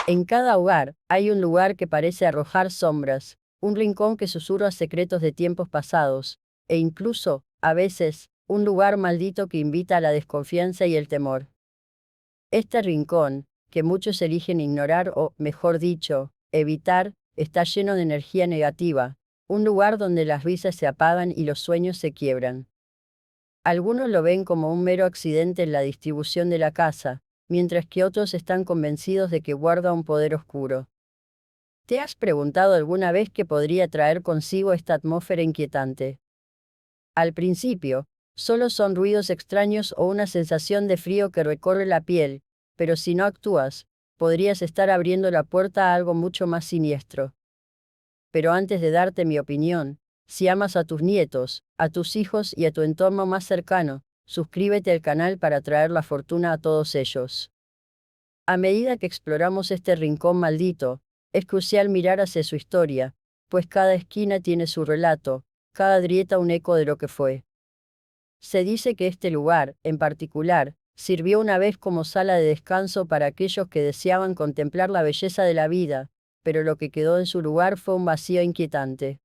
En cada hogar hay un lugar que parece arrojar sombras, un rincón que susurra secretos de tiempos pasados, e incluso, a veces, un lugar maldito que invita a la desconfianza y el temor. Este rincón, que muchos eligen ignorar o, mejor dicho, evitar, está lleno de energía negativa, un lugar donde las risas se apagan y los sueños se quiebran. Algunos lo ven como un mero accidente en la distribución de la casa, mientras que otros están convencidos de que guarda un poder oscuro. ¿Te has preguntado alguna vez qué podría traer consigo esta atmósfera inquietante? Al principio, solo son ruidos extraños o una sensación de frío que recorre la piel, pero si no actúas, podrías estar abriendo la puerta a algo mucho más siniestro. Pero antes de darte mi opinión, si amas a tus nietos, a tus hijos y a tu entorno más cercano, suscríbete al canal para traer la fortuna a todos ellos. A medida que exploramos este rincón maldito, es crucial mirar hacia su historia, pues cada esquina tiene su relato, cada grieta un eco de lo que fue. Se dice que este lugar, en particular, sirvió una vez como sala de descanso para aquellos que deseaban contemplar la belleza de la vida, pero lo que quedó en su lugar fue un vacío inquietante.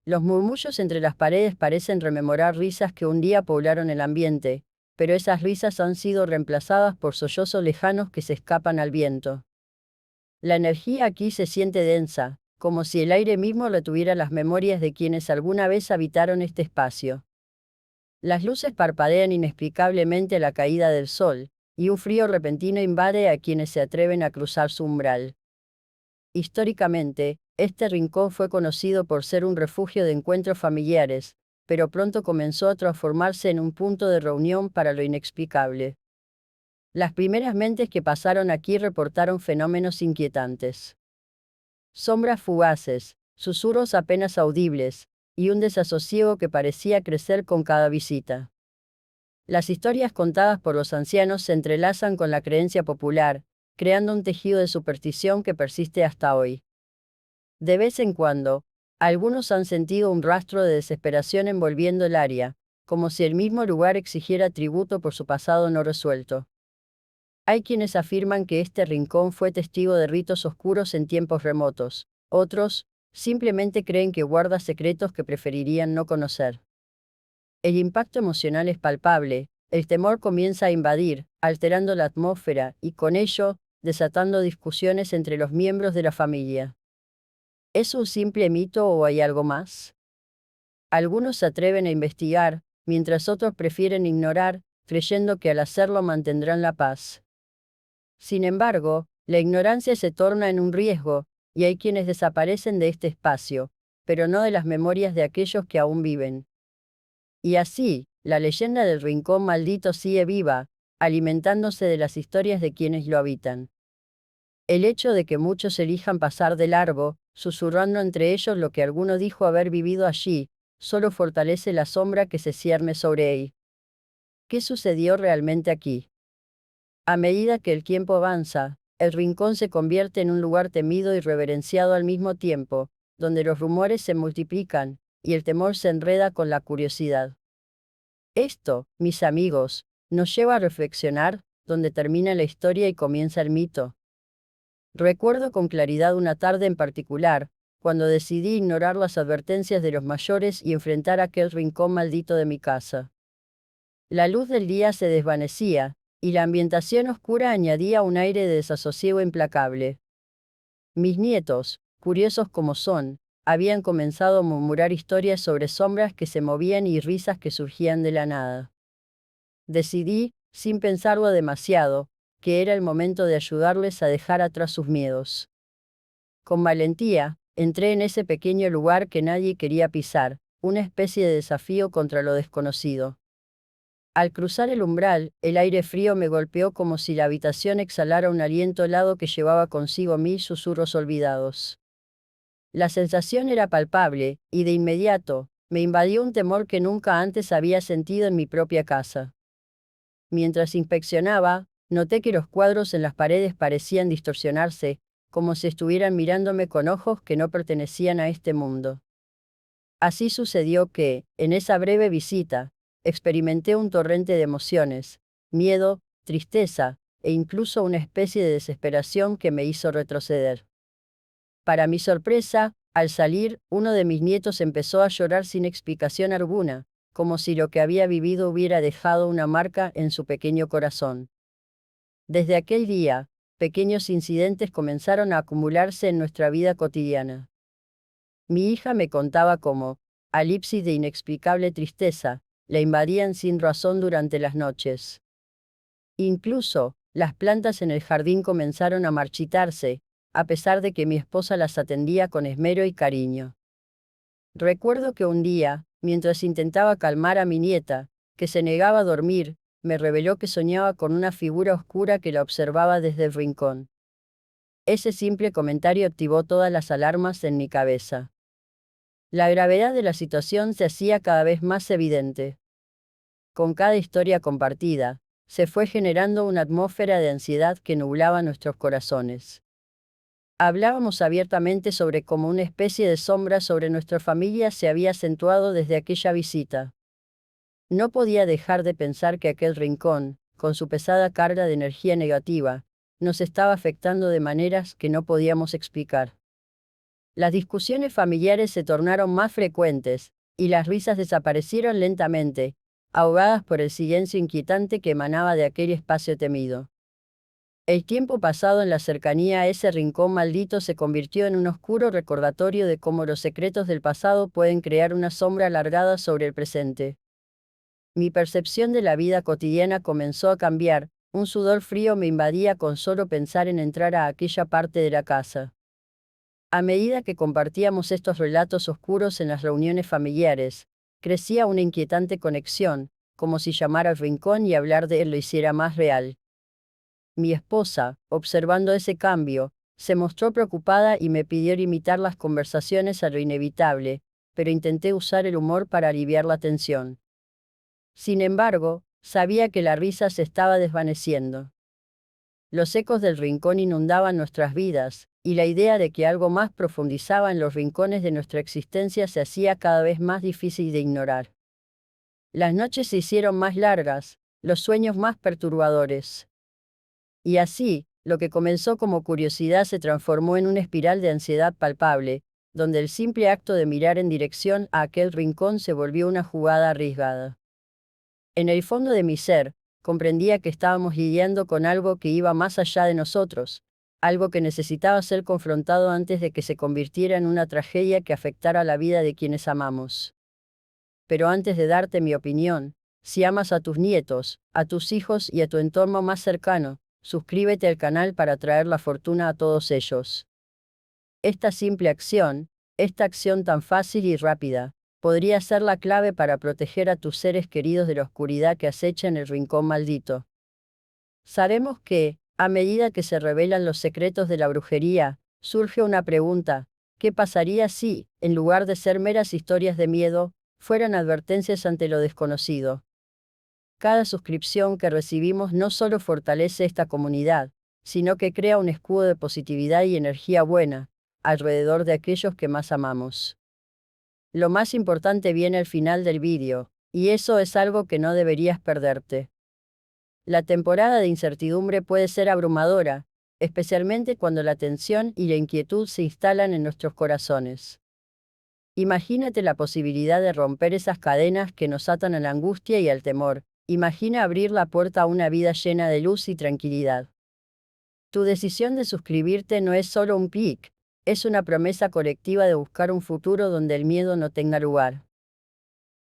Los murmullos entre las paredes parecen rememorar risas que un día poblaron el ambiente, pero esas risas han sido reemplazadas por sollozos lejanos que se escapan al viento. La energía aquí se siente densa, como si el aire mismo retuviera las memorias de quienes alguna vez habitaron este espacio. Las luces parpadean inexplicablemente a la caída del sol, y un frío repentino invade a quienes se atreven a cruzar su umbral. Históricamente, este rincón fue conocido por ser un refugio de encuentros familiares, pero pronto comenzó a transformarse en un punto de reunión para lo inexplicable. Las primeras mentes que pasaron aquí reportaron fenómenos inquietantes. Sombras fugaces, susurros apenas audibles, y un desasosiego que parecía crecer con cada visita. Las historias contadas por los ancianos se entrelazan con la creencia popular, creando un tejido de superstición que persiste hasta hoy. De vez en cuando, algunos han sentido un rastro de desesperación envolviendo el área, como si el mismo lugar exigiera tributo por su pasado no resuelto. Hay quienes afirman que este rincón fue testigo de ritos oscuros en tiempos remotos, otros, simplemente creen que guarda secretos que preferirían no conocer. El impacto emocional es palpable, el temor comienza a invadir, alterando la atmósfera y, con ello, desatando discusiones entre los miembros de la familia. ¿Es un simple mito o hay algo más? Algunos se atreven a investigar, mientras otros prefieren ignorar, creyendo que al hacerlo mantendrán la paz. Sin embargo, la ignorancia se torna en un riesgo, y hay quienes desaparecen de este espacio, pero no de las memorias de aquellos que aún viven. Y así, la leyenda del rincón maldito sigue viva, alimentándose de las historias de quienes lo habitan. El hecho de que muchos elijan pasar de largo, susurrando entre ellos lo que alguno dijo haber vivido allí, solo fortalece la sombra que se cierne sobre él. ¿Qué sucedió realmente aquí? A medida que el tiempo avanza, el rincón se convierte en un lugar temido y reverenciado al mismo tiempo, donde los rumores se multiplican, y el temor se enreda con la curiosidad. Esto, mis amigos, nos lleva a reflexionar, dónde termina la historia y comienza el mito. Recuerdo con claridad una tarde en particular, cuando decidí ignorar las advertencias de los mayores y enfrentar aquel rincón maldito de mi casa. La luz del día se desvanecía, y la ambientación oscura añadía un aire de desasosiego implacable. Mis nietos, curiosos como son, habían comenzado a murmurar historias sobre sombras que se movían y risas que surgían de la nada. Decidí, sin pensarlo demasiado, que era el momento de ayudarles a dejar atrás sus miedos. Con valentía, entré en ese pequeño lugar que nadie quería pisar, una especie de desafío contra lo desconocido. Al cruzar el umbral, el aire frío me golpeó como si la habitación exhalara un aliento helado que llevaba consigo mil susurros olvidados. La sensación era palpable, y de inmediato, me invadió un temor que nunca antes había sentido en mi propia casa. Mientras inspeccionaba, noté que los cuadros en las paredes parecían distorsionarse, como si estuvieran mirándome con ojos que no pertenecían a este mundo. Así sucedió que, en esa breve visita, experimenté un torrente de emociones: miedo, tristeza, e incluso una especie de desesperación que me hizo retroceder. Para mi sorpresa, al salir, uno de mis nietos empezó a llorar sin explicación alguna, como si lo que había vivido hubiera dejado una marca en su pequeño corazón. Desde aquel día, pequeños incidentes comenzaron a acumularse en nuestra vida cotidiana. Mi hija me contaba cómo, alipsis de inexplicable tristeza, la invadían sin razón durante las noches. Incluso, las plantas en el jardín comenzaron a marchitarse, a pesar de que mi esposa las atendía con esmero y cariño. Recuerdo que un día, mientras intentaba calmar a mi nieta, que se negaba a dormir, me reveló que soñaba con una figura oscura que la observaba desde el rincón. Ese simple comentario activó todas las alarmas en mi cabeza. La gravedad de la situación se hacía cada vez más evidente. Con cada historia compartida, se fue generando una atmósfera de ansiedad que nublaba nuestros corazones. Hablábamos abiertamente sobre cómo una especie de sombra sobre nuestra familia se había acentuado desde aquella visita. No podía dejar de pensar que aquel rincón, con su pesada carga de energía negativa, nos estaba afectando de maneras que no podíamos explicar. Las discusiones familiares se tornaron más frecuentes, y las risas desaparecieron lentamente, ahogadas por el silencio inquietante que emanaba de aquel espacio temido. El tiempo pasado en la cercanía a ese rincón maldito se convirtió en un oscuro recordatorio de cómo los secretos del pasado pueden crear una sombra alargada sobre el presente. Mi percepción de la vida cotidiana comenzó a cambiar, un sudor frío me invadía con solo pensar en entrar a aquella parte de la casa. A medida que compartíamos estos relatos oscuros en las reuniones familiares, crecía una inquietante conexión, como si llamar al rincón y hablar de él lo hiciera más real. Mi esposa, observando ese cambio, se mostró preocupada y me pidió limitar las conversaciones a lo inevitable, pero intenté usar el humor para aliviar la tensión. Sin embargo, sabía que la risa se estaba desvaneciendo. Los ecos del rincón inundaban nuestras vidas, y la idea de que algo más profundizaba en los rincones de nuestra existencia se hacía cada vez más difícil de ignorar. Las noches se hicieron más largas, los sueños más perturbadores. Y así, lo que comenzó como curiosidad se transformó en una espiral de ansiedad palpable, donde el simple acto de mirar en dirección a aquel rincón se volvió una jugada arriesgada. En el fondo de mi ser, comprendía que estábamos lidiando con algo que iba más allá de nosotros, algo que necesitaba ser confrontado antes de que se convirtiera en una tragedia que afectara la vida de quienes amamos. Pero antes de darte mi opinión, si amas a tus nietos, a tus hijos y a tu entorno más cercano, suscríbete al canal para traer la fortuna a todos ellos. Esta simple acción, esta acción tan fácil y rápida, podría ser la clave para proteger a tus seres queridos de la oscuridad que acecha en el rincón maldito. Sabemos que, a medida que se revelan los secretos de la brujería, surge una pregunta: ¿qué pasaría si, en lugar de ser meras historias de miedo, fueran advertencias ante lo desconocido? Cada suscripción que recibimos no solo fortalece esta comunidad, sino que crea un escudo de positividad y energía buena, alrededor de aquellos que más amamos. Lo más importante viene al final del vídeo, y eso es algo que no deberías perderte. La temporada de incertidumbre puede ser abrumadora, especialmente cuando la tensión y la inquietud se instalan en nuestros corazones. Imagínate la posibilidad de romper esas cadenas que nos atan a la angustia y al temor. Imagina abrir la puerta a una vida llena de luz y tranquilidad. Tu decisión de suscribirte no es solo un clic, es una promesa colectiva de buscar un futuro donde el miedo no tenga lugar.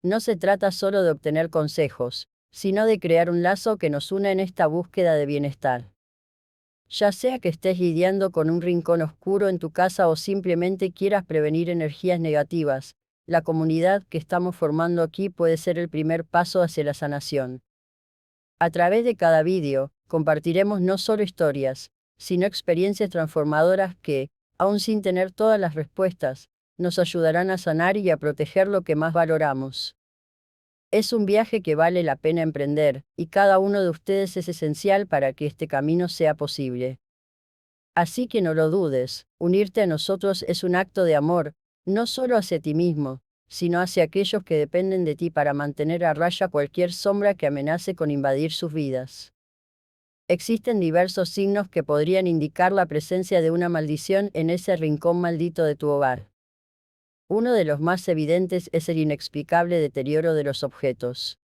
No se trata solo de obtener consejos, sino de crear un lazo que nos una en esta búsqueda de bienestar. Ya sea que estés lidiando con un rincón oscuro en tu casa o simplemente quieras prevenir energías negativas, la comunidad que estamos formando aquí puede ser el primer paso hacia la sanación. A través de cada vídeo, compartiremos no solo historias, sino experiencias transformadoras que, aun sin tener todas las respuestas, nos ayudarán a sanar y a proteger lo que más valoramos. Es un viaje que vale la pena emprender, y cada uno de ustedes es esencial para que este camino sea posible. Así que no lo dudes, unirte a nosotros es un acto de amor, no solo hacia ti mismo, sino hacia aquellos que dependen de ti para mantener a raya cualquier sombra que amenace con invadir sus vidas. Existen diversos signos que podrían indicar la presencia de una maldición en ese rincón maldito de tu hogar. Uno de los más evidentes es el inexplicable deterioro de los objetos.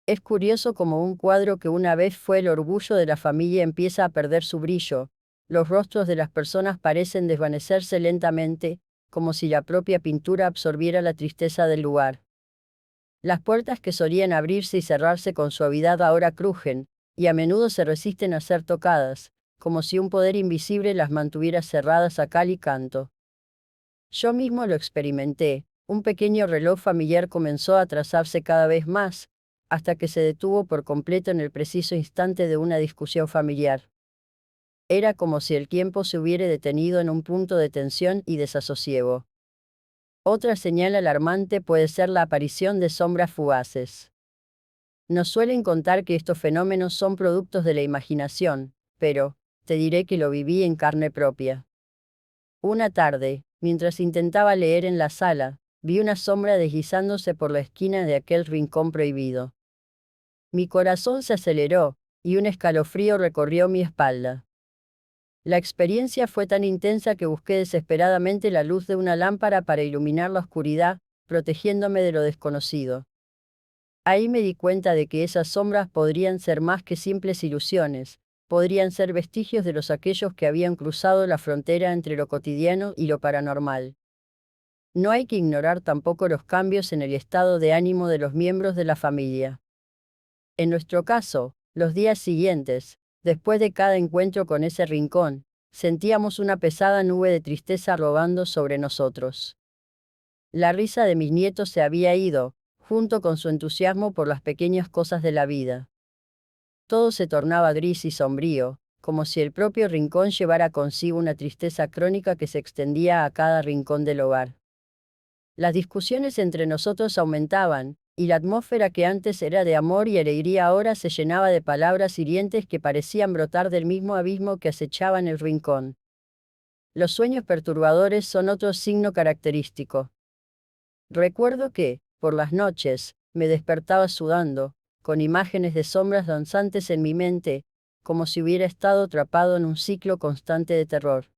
Es curioso cómo un cuadro que una vez fue el orgullo de la familia empieza a perder su brillo. Los rostros de las personas parecen desvanecerse lentamente, como si la propia pintura absorbiera la tristeza del lugar. Las puertas que solían abrirse y cerrarse con suavidad ahora crujen, y a menudo se resisten a ser tocadas, como si un poder invisible las mantuviera cerradas a cal y canto. Yo mismo lo experimenté. Un pequeño reloj familiar comenzó a atrasarse cada vez más, hasta que se detuvo por completo en el preciso instante de una discusión familiar. Era como si el tiempo se hubiera detenido en un punto de tensión y desasosiego. Otra señal alarmante puede ser la aparición de sombras fugaces. Nos suelen contar que estos fenómenos son productos de la imaginación, pero, te diré que lo viví en carne propia. Una tarde, mientras intentaba leer en la sala, vi una sombra deslizándose por la esquina de aquel rincón prohibido. Mi corazón se aceleró, y un escalofrío recorrió mi espalda. La experiencia fue tan intensa que busqué desesperadamente la luz de una lámpara para iluminar la oscuridad, protegiéndome de lo desconocido. Ahí me di cuenta de que esas sombras podrían ser más que simples ilusiones, podrían ser vestigios de aquellos que habían cruzado la frontera entre lo cotidiano y lo paranormal. No hay que ignorar tampoco los cambios en el estado de ánimo de los miembros de la familia. En nuestro caso, los días siguientes, después de cada encuentro con ese rincón, sentíamos una pesada nube de tristeza rodando sobre nosotros. La risa de mis nietos se había ido, junto con su entusiasmo por las pequeñas cosas de la vida. Todo se tornaba gris y sombrío, como si el propio rincón llevara consigo una tristeza crónica que se extendía a cada rincón del hogar. Las discusiones entre nosotros aumentaban, y la atmósfera que antes era de amor y alegría ahora se llenaba de palabras hirientes que parecían brotar del mismo abismo que acechaban el rincón. Los sueños perturbadores son otro signo característico. Recuerdo que, por las noches, me despertaba sudando, con imágenes de sombras danzantes en mi mente, como si hubiera estado atrapado en un ciclo constante de terror.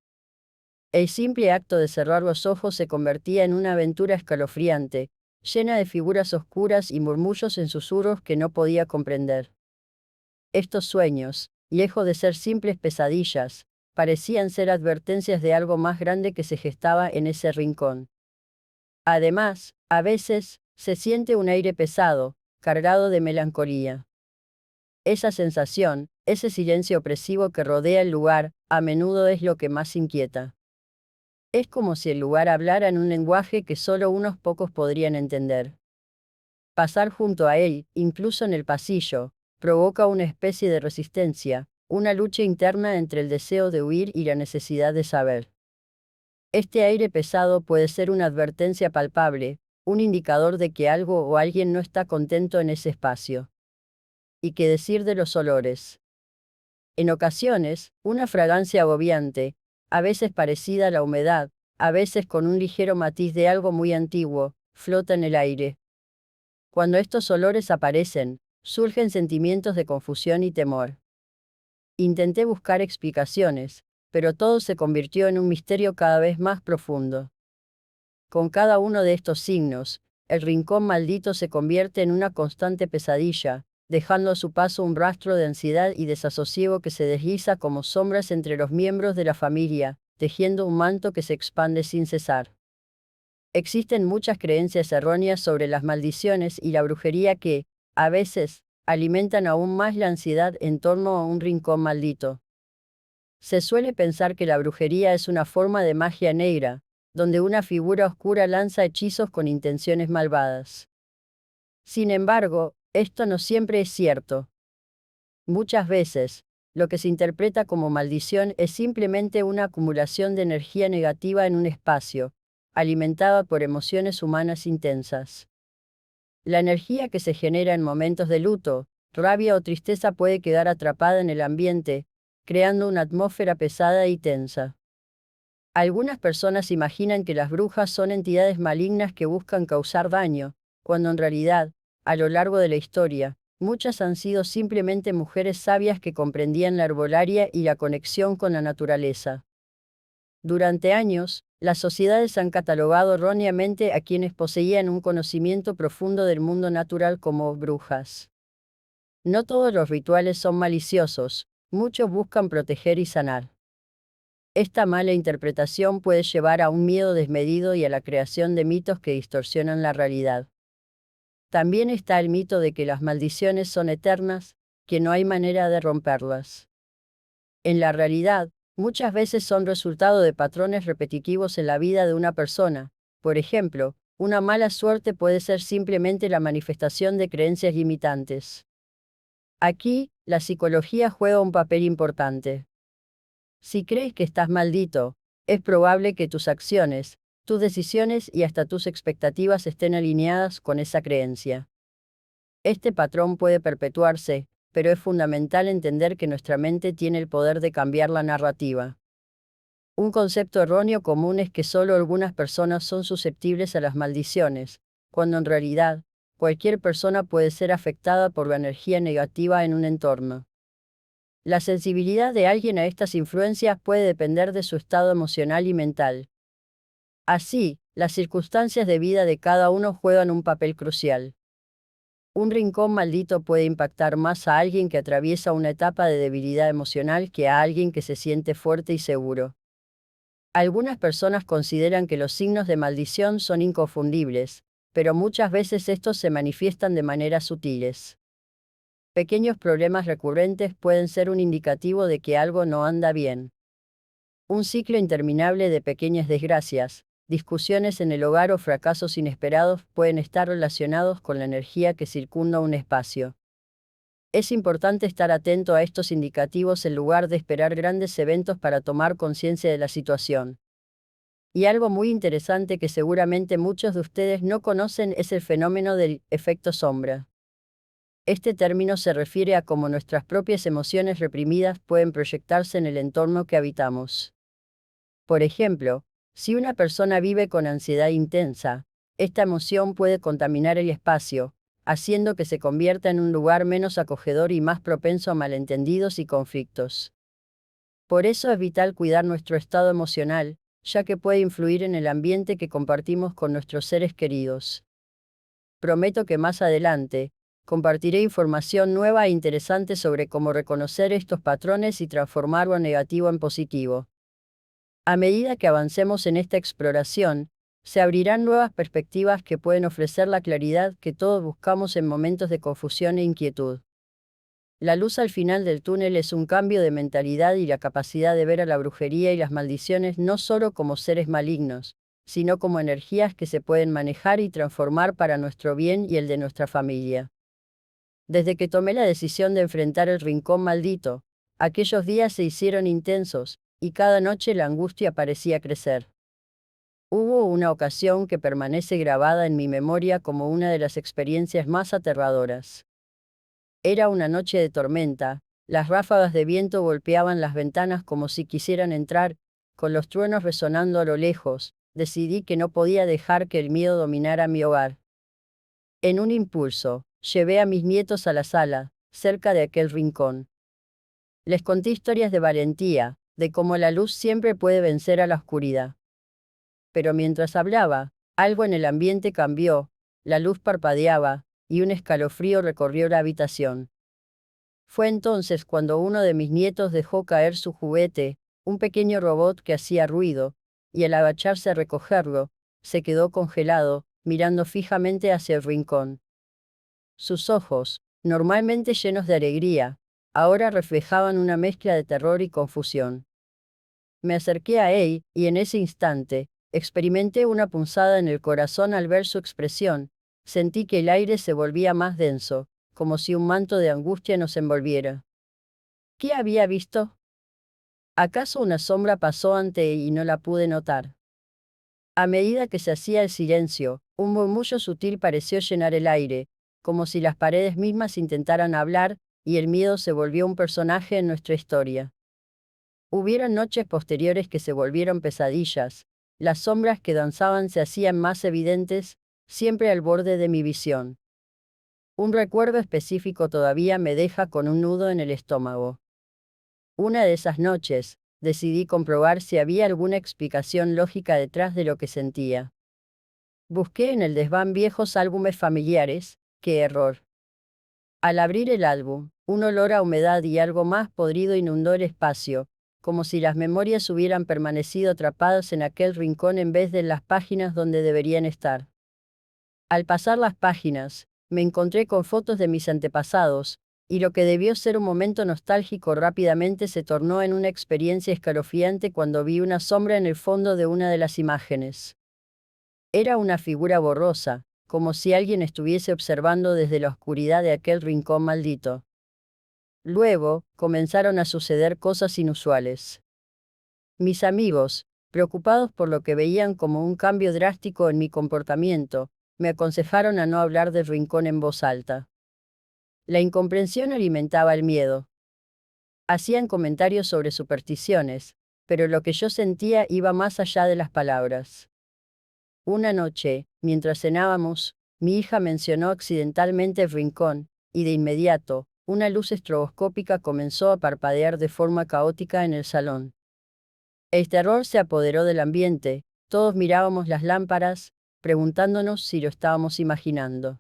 El simple acto de cerrar los ojos se convertía en una aventura escalofriante, llena de figuras oscuras y murmullos en susurros que no podía comprender. Estos sueños, lejos de ser simples pesadillas, parecían ser advertencias de algo más grande que se gestaba en ese rincón. Además, a veces, se siente un aire pesado, cargado de melancolía. Esa sensación, ese silencio opresivo que rodea el lugar, a menudo es lo que más inquieta. Es como si el lugar hablara en un lenguaje que solo unos pocos podrían entender. Pasar junto a él, incluso en el pasillo, provoca una especie de resistencia, una lucha interna entre el deseo de huir y la necesidad de saber. Este aire pesado puede ser una advertencia palpable, un indicador de que algo o alguien no está contento en ese espacio. ¿Y qué decir de los olores? En ocasiones, una fragancia agobiante, a veces parecida a la humedad, a veces con un ligero matiz de algo muy antiguo, flota en el aire. Cuando estos olores aparecen, surgen sentimientos de confusión y temor. Intenté buscar explicaciones, pero todo se convirtió en un misterio cada vez más profundo. Con cada uno de estos signos, el rincón maldito se convierte en una constante pesadilla, dejando a su paso un rastro de ansiedad y desasosiego que se desliza como sombras entre los miembros de la familia, tejiendo un manto que se expande sin cesar. Existen muchas creencias erróneas sobre las maldiciones y la brujería que, a veces, alimentan aún más la ansiedad en torno a un rincón maldito. Se suele pensar que la brujería es una forma de magia negra, donde una figura oscura lanza hechizos con intenciones malvadas. Sin embargo, esto no siempre es cierto. Muchas veces, lo que se interpreta como maldición es simplemente una acumulación de energía negativa en un espacio, alimentada por emociones humanas intensas. La energía que se genera en momentos de luto, rabia o tristeza puede quedar atrapada en el ambiente, creando una atmósfera pesada y tensa. Algunas personas imaginan que las brujas son entidades malignas que buscan causar daño, cuando en realidad, a lo largo de la historia, muchas han sido simplemente mujeres sabias que comprendían la herbolaria y la conexión con la naturaleza. Durante años, las sociedades han catalogado erróneamente a quienes poseían un conocimiento profundo del mundo natural como brujas. No todos los rituales son maliciosos, muchos buscan proteger y sanar. Esta mala interpretación puede llevar a un miedo desmedido y a la creación de mitos que distorsionan la realidad. También está el mito de que las maldiciones son eternas, que no hay manera de romperlas. En la realidad, muchas veces son resultado de patrones repetitivos en la vida de una persona. Por ejemplo, una mala suerte puede ser simplemente la manifestación de creencias limitantes. Aquí, la psicología juega un papel importante. Si crees que estás maldito, es probable que tus acciones, tus decisiones y hasta tus expectativas estén alineadas con esa creencia. Este patrón puede perpetuarse, pero es fundamental entender que nuestra mente tiene el poder de cambiar la narrativa. Un concepto erróneo común es que solo algunas personas son susceptibles a las maldiciones, cuando en realidad, cualquier persona puede ser afectada por la energía negativa en un entorno. La sensibilidad de alguien a estas influencias puede depender de su estado emocional y mental. Así, las circunstancias de vida de cada uno juegan un papel crucial. Un rincón maldito puede impactar más a alguien que atraviesa una etapa de debilidad emocional que a alguien que se siente fuerte y seguro. Algunas personas consideran que los signos de maldición son inconfundibles, pero muchas veces estos se manifiestan de maneras sutiles. Pequeños problemas recurrentes pueden ser un indicativo de que algo no anda bien. Un ciclo interminable de pequeñas desgracias, discusiones en el hogar o fracasos inesperados pueden estar relacionados con la energía que circunda un espacio. Es importante estar atento a estos indicativos en lugar de esperar grandes eventos para tomar conciencia de la situación. Y algo muy interesante que seguramente muchos de ustedes no conocen es el fenómeno del efecto sombra. Este término se refiere a cómo nuestras propias emociones reprimidas pueden proyectarse en el entorno que habitamos. Por ejemplo, si una persona vive con ansiedad intensa, esta emoción puede contaminar el espacio, haciendo que se convierta en un lugar menos acogedor y más propenso a malentendidos y conflictos. Por eso es vital cuidar nuestro estado emocional, ya que puede influir en el ambiente que compartimos con nuestros seres queridos. Prometo que más adelante, compartiré información nueva e interesante sobre cómo reconocer estos patrones y transformar lo negativo en positivo. A medida que avancemos en esta exploración, se abrirán nuevas perspectivas que pueden ofrecer la claridad que todos buscamos en momentos de confusión e inquietud. La luz al final del túnel es un cambio de mentalidad y la capacidad de ver a la brujería y las maldiciones no solo como seres malignos, sino como energías que se pueden manejar y transformar para nuestro bien y el de nuestra familia. Desde que tomé la decisión de enfrentar el rincón maldito, aquellos días se hicieron intensos, y cada noche la angustia parecía crecer. Hubo una ocasión que permanece grabada en mi memoria como una de las experiencias más aterradoras. Era una noche de tormenta, las ráfagas de viento golpeaban las ventanas como si quisieran entrar, con los truenos resonando a lo lejos, decidí que no podía dejar que el miedo dominara mi hogar. En un impulso, llevé a mis nietos a la sala, cerca de aquel rincón. Les conté historias de valentía, de cómo la luz siempre puede vencer a la oscuridad. Pero mientras hablaba, algo en el ambiente cambió, la luz parpadeaba, y un escalofrío recorrió la habitación. Fue entonces cuando uno de mis nietos dejó caer su juguete, un pequeño robot que hacía ruido, y al agacharse a recogerlo, se quedó congelado, mirando fijamente hacia el rincón. Sus ojos, normalmente llenos de alegría, ahora reflejaban una mezcla de terror y confusión. Me acerqué a él, y en ese instante, experimenté una punzada en el corazón al ver su expresión. Sentí que el aire se volvía más denso, como si un manto de angustia nos envolviera. ¿Qué había visto? ¿Acaso una sombra pasó ante él y no la pude notar? A medida que se hacía el silencio, un murmullo sutil pareció llenar el aire, como si las paredes mismas intentaran hablar, y el miedo se volvió un personaje en nuestra historia. Hubieron noches posteriores que se volvieron pesadillas, las sombras que danzaban se hacían más evidentes, siempre al borde de mi visión. Un recuerdo específico todavía me deja con un nudo en el estómago. Una de esas noches, decidí comprobar si había alguna explicación lógica detrás de lo que sentía. Busqué en el desván viejos álbumes familiares. ¡Qué error! Al abrir el álbum, un olor a humedad y algo más podrido inundó el espacio, como si las memorias hubieran permanecido atrapadas en aquel rincón en vez de en las páginas donde deberían estar. Al pasar las páginas, me encontré con fotos de mis antepasados, y lo que debió ser un momento nostálgico rápidamente se tornó en una experiencia escalofriante cuando vi una sombra en el fondo de una de las imágenes. Era una figura borrosa, como si alguien estuviese observando desde la oscuridad de aquel rincón maldito. Luego, comenzaron a suceder cosas inusuales. Mis amigos, preocupados por lo que veían como un cambio drástico en mi comportamiento, me aconsejaron a no hablar del rincón en voz alta. La incomprensión alimentaba el miedo. Hacían comentarios sobre supersticiones, pero lo que yo sentía iba más allá de las palabras. Una noche, mientras cenábamos, mi hija mencionó accidentalmente el rincón, y de inmediato, una luz estroboscópica comenzó a parpadear de forma caótica en el salón. El terror se apoderó del ambiente, todos mirábamos las lámparas, preguntándonos si lo estábamos imaginando.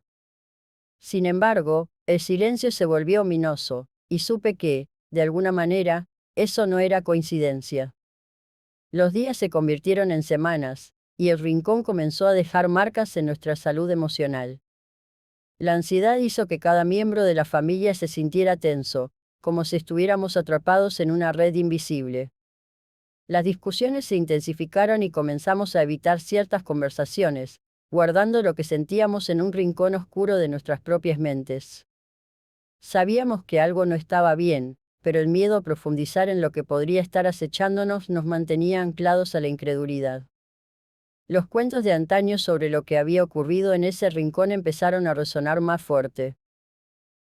Sin embargo, el silencio se volvió ominoso, y supe que, de alguna manera, eso no era coincidencia. Los días se convirtieron en semanas, y el rincón comenzó a dejar marcas en nuestra salud emocional. La ansiedad hizo que cada miembro de la familia se sintiera tenso, como si estuviéramos atrapados en una red invisible. Las discusiones se intensificaron y comenzamos a evitar ciertas conversaciones, guardando lo que sentíamos en un rincón oscuro de nuestras propias mentes. Sabíamos que algo no estaba bien, pero el miedo a profundizar en lo que podría estar acechándonos nos mantenía anclados a la incredulidad. Los cuentos de antaño sobre lo que había ocurrido en ese rincón empezaron a resonar más fuerte.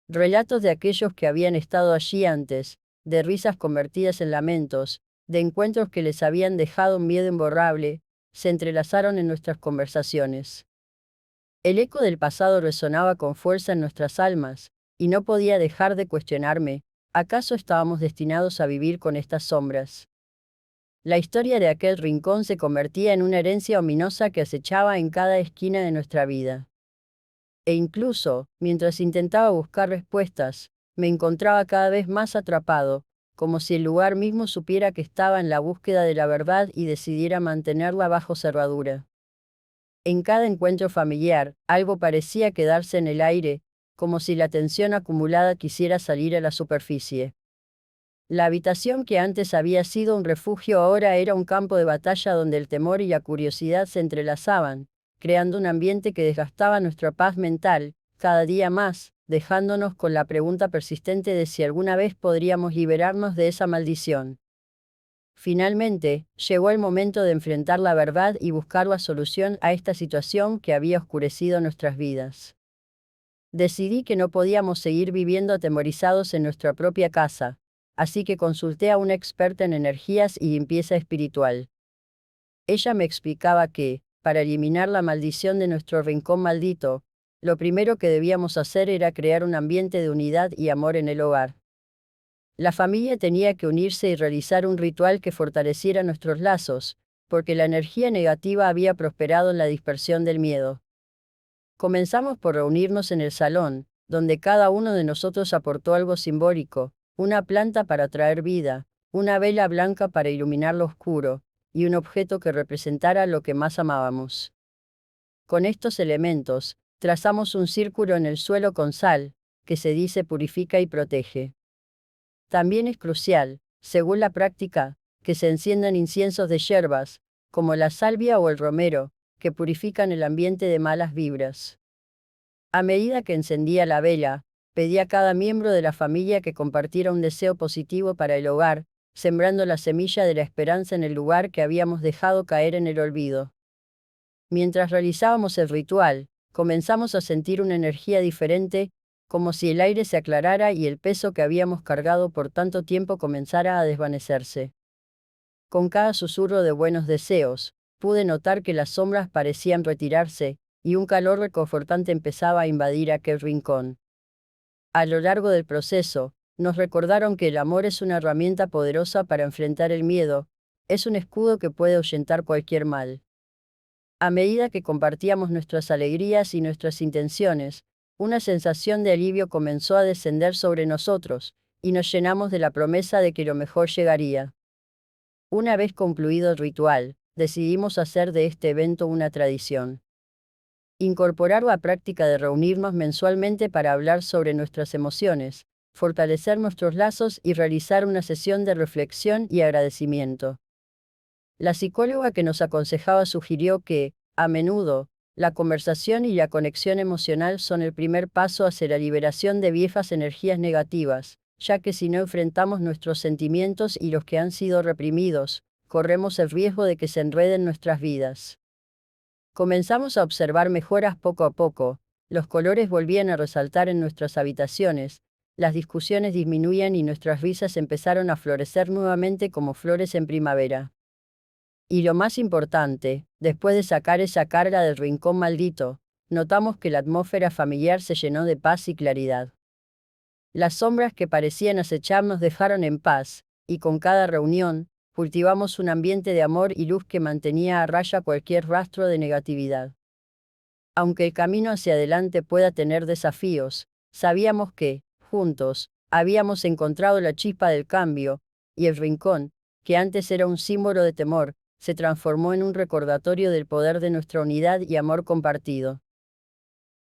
Relatos de aquellos que habían estado allí antes, de risas convertidas en lamentos, de encuentros que les habían dejado un miedo imborrable, se entrelazaron en nuestras conversaciones. El eco del pasado resonaba con fuerza en nuestras almas, y no podía dejar de cuestionarme, ¿acaso estábamos destinados a vivir con estas sombras? La historia de aquel rincón se convertía en una herencia ominosa que acechaba en cada esquina de nuestra vida. E incluso, mientras intentaba buscar respuestas, me encontraba cada vez más atrapado, como si el lugar mismo supiera que estaba en la búsqueda de la verdad y decidiera mantenerla bajo cerradura. En cada encuentro familiar, algo parecía quedarse en el aire, como si la tensión acumulada quisiera salir a la superficie. La habitación que antes había sido un refugio ahora era un campo de batalla donde el temor y la curiosidad se entrelazaban, creando un ambiente que desgastaba nuestra paz mental, cada día más, dejándonos con la pregunta persistente de si alguna vez podríamos liberarnos de esa maldición. Finalmente, llegó el momento de enfrentar la verdad y buscar la solución a esta situación que había oscurecido nuestras vidas. Decidí que no podíamos seguir viviendo atemorizados en nuestra propia casa, así que consulté a una experta en energías y limpieza espiritual. Ella me explicaba que, para eliminar la maldición de nuestro rincón maldito, lo primero que debíamos hacer era crear un ambiente de unidad y amor en el hogar. La familia tenía que unirse y realizar un ritual que fortaleciera nuestros lazos, porque la energía negativa había prosperado en la dispersión del miedo. Comenzamos por reunirnos en el salón, donde cada uno de nosotros aportó algo simbólico, una planta para traer vida, una vela blanca para iluminar lo oscuro, y un objeto que representara lo que más amábamos. Con estos elementos, trazamos un círculo en el suelo con sal, que se dice purifica y protege. También es crucial, según la práctica, que se enciendan inciensos de hierbas, como la salvia o el romero, que purifican el ambiente de malas vibras. A medida que encendía la vela, pedí a cada miembro de la familia que compartiera un deseo positivo para el hogar, sembrando la semilla de la esperanza en el lugar que habíamos dejado caer en el olvido. Mientras realizábamos el ritual, comenzamos a sentir una energía diferente, como si el aire se aclarara y el peso que habíamos cargado por tanto tiempo comenzara a desvanecerse. Con cada susurro de buenos deseos, pude notar que las sombras parecían retirarse, y un calor reconfortante empezaba a invadir aquel rincón. A lo largo del proceso, nos recordaron que el amor es una herramienta poderosa para enfrentar el miedo, es un escudo que puede ahuyentar cualquier mal. A medida que compartíamos nuestras alegrías y nuestras intenciones, una sensación de alivio comenzó a descender sobre nosotros, y nos llenamos de la promesa de que lo mejor llegaría. Una vez concluido el ritual, decidimos hacer de este evento una tradición. Incorporar la práctica de reunirnos mensualmente para hablar sobre nuestras emociones, fortalecer nuestros lazos y realizar una sesión de reflexión y agradecimiento. La psicóloga que nos aconsejaba sugirió que, a menudo, la conversación y la conexión emocional son el primer paso hacia la liberación de viejas energías negativas, ya que si no enfrentamos nuestros sentimientos y los que han sido reprimidos, corremos el riesgo de que se enreden nuestras vidas. Comenzamos a observar mejoras poco a poco, los colores volvían a resaltar en nuestras habitaciones, las discusiones disminuían y nuestras risas empezaron a florecer nuevamente como flores en primavera. Y lo más importante, después de sacar esa carga del rincón maldito, notamos que la atmósfera familiar se llenó de paz y claridad. Las sombras que parecían acecharnos dejaron en paz, y con cada reunión, cultivamos un ambiente de amor y luz que mantenía a raya cualquier rastro de negatividad. Aunque el camino hacia adelante pueda tener desafíos, sabíamos que, juntos, habíamos encontrado la chispa del cambio, y el rincón, que antes era un símbolo de temor, se transformó en un recordatorio del poder de nuestra unidad y amor compartido.